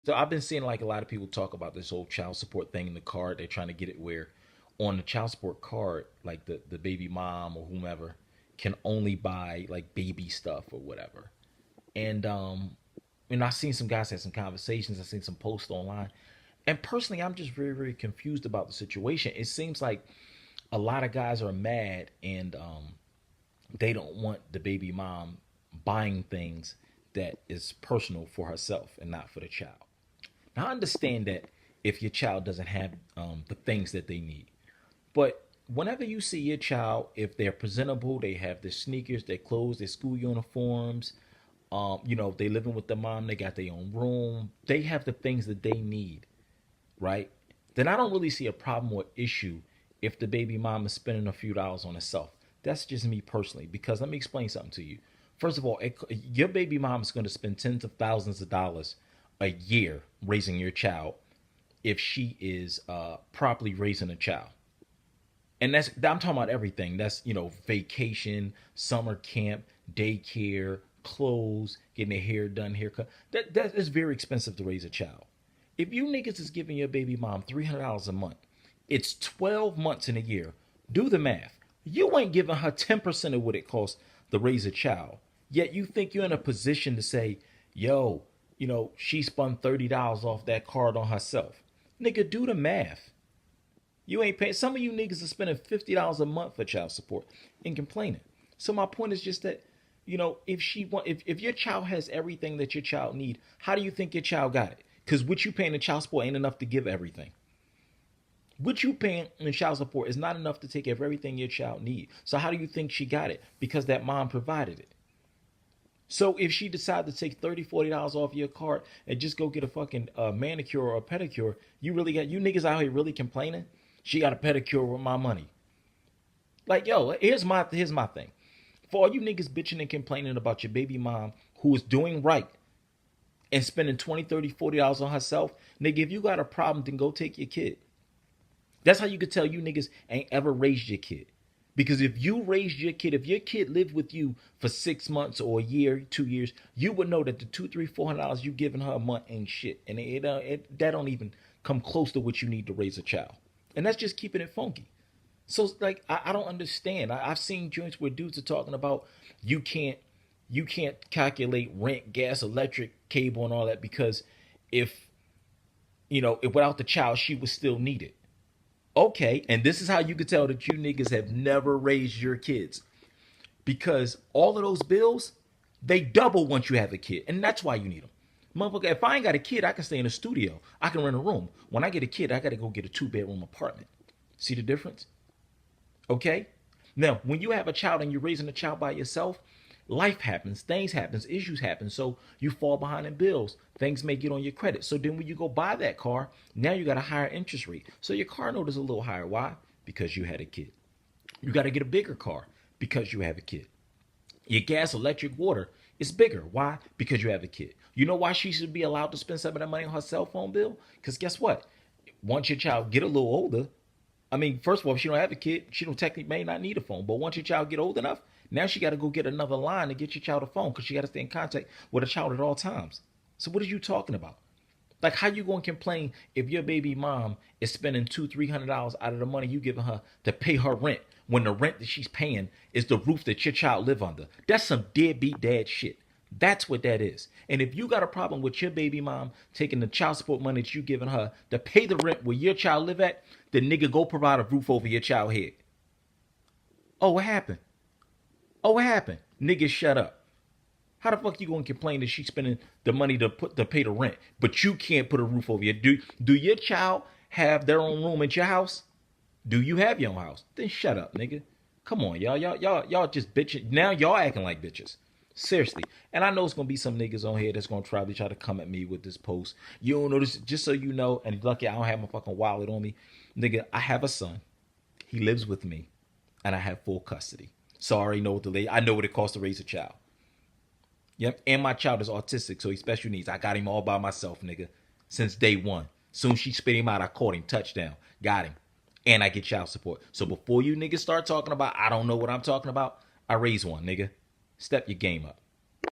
So I've been seeing like a lot of people talk about this whole child support thing in the card. They're trying to get it where on the child support card, like the baby mom or whomever can only buy like baby stuff or whatever. And I've seen some guys have some conversations. I've seen some posts online. And personally, I'm just very, very confused about the situation. It seems like a lot of guys are mad and they don't want the baby mom buying things that is personal for herself and not for the child. Now, I understand that if your child doesn't have the things that they need, but whenever you see your child, if they're presentable, they have their sneakers, their clothes, their school uniforms, they living with their mom, they got their own room, they have the things that they need, right? Then I don't really see a problem or issue if the baby mom is spending a few dollars on herself. That's just me personally, because let me explain something to you. First of all, your baby mom is going to spend tens of thousands of dollars a year raising your child if she is properly raising a child. And I'm talking about everything. That's vacation, summer camp, daycare, clothes, getting their hair done, haircut. That is very expensive to raise a child. If you niggas is giving your baby mom $300 a month, it's 12 months in a year. Do the math. You ain't giving her 10% of what it costs to raise a child. Yet you think you're in a position to say, yo, she spun $30 off that card on herself. Nigga, do the math. You ain't paying. Some of you niggas are spending $50 a month for child support and complaining. So my point is just that, if your child has everything that your child need, how do you think your child got it? Because what you paying in child support ain't enough to give everything. What you paying in child support is not enough to take care of everything your child need. So how do you think she got it? Because that mom provided it. So if she decided to take $30, $40 off your card and just go get a fucking manicure or a pedicure, you niggas out here really complaining? She got a pedicure with my money. Like, yo, here's my thing. For all you niggas bitching and complaining about your baby mom who is doing right and spending 20, 30, $40 on herself, nigga, if you got a problem, then go take your kid. That's how you could tell you niggas ain't ever raised your kid. Because if you raised your kid, if your kid lived with you for 6 months or a year, 2 years, you would know that the $200, $300, $400 you giving her a month ain't shit, and that don't even come close to what you need to raise a child, and that's just keeping it funky. So like I don't understand. I've seen joints where dudes are talking about you can't calculate rent, gas, electric, cable, and all that because if if without the child she was still needed. Okay, and this is how you could tell that you niggas have never raised your kids. Because all of those bills, they double once you have a kid. And that's why you need them. Motherfucker, if I ain't got a kid, I can stay in a studio. I can rent a room. When I get a kid, I got to go get a 2-bedroom apartment. See the difference? Okay? Now, when you have a child and you're raising a child by yourself, life happens, things happen, issues happen. So you fall behind in bills. Things may get on your credit. So then when you go buy that car, now you got a higher interest rate. So your car note is a little higher. Why? Because you had a kid. You got to get a bigger car because you have a kid. Your gas, electric, water is bigger. Why? Because you have a kid. You know why she should be allowed to spend some of that money on her cell phone bill? Because guess what? Once your child get a little older, I mean, first of all, if she don't have a kid, she don't technically may not need a phone. But once your child get old enough, now she got to go get another line to get your child a phone because she got to stay in contact with a child at all times. So what are you talking about? Like, how you going to complain if your baby mom is spending $200, $300 out of the money you giving her to pay her rent when the rent that she's paying is the roof that your child live under? That's some deadbeat dad shit. That's what that is. And if you got a problem with your baby mom taking the child support money that you giving her to pay the rent where your child live at, then nigga go provide a roof over your child head. Oh, what happened? Oh, what happened? Nigga, shut up. How the fuck you gonna complain that she's spending the money to pay the rent, but you can't put a roof over your? Do your child have their own room at your house? Do you have your own house? Then shut up, nigga. Come on, y'all just bitching. Now y'all acting like bitches. Seriously. And I know it's gonna be some niggas on here that's gonna probably try to come at me with this post. You don't know this, just so you know, and lucky I don't have my fucking wallet on me. Nigga, I have a son. He lives with me, and I have full custody. So I already know I know what it costs to raise a child. Yep. And my child is autistic, so he's special needs. I got him all by myself, nigga, since day one. Soon she spit him out, I caught him. Touchdown. Got him. And I get child support. So before you niggas start talking about I don't know what I'm talking about, I raise one, nigga. Step your game up.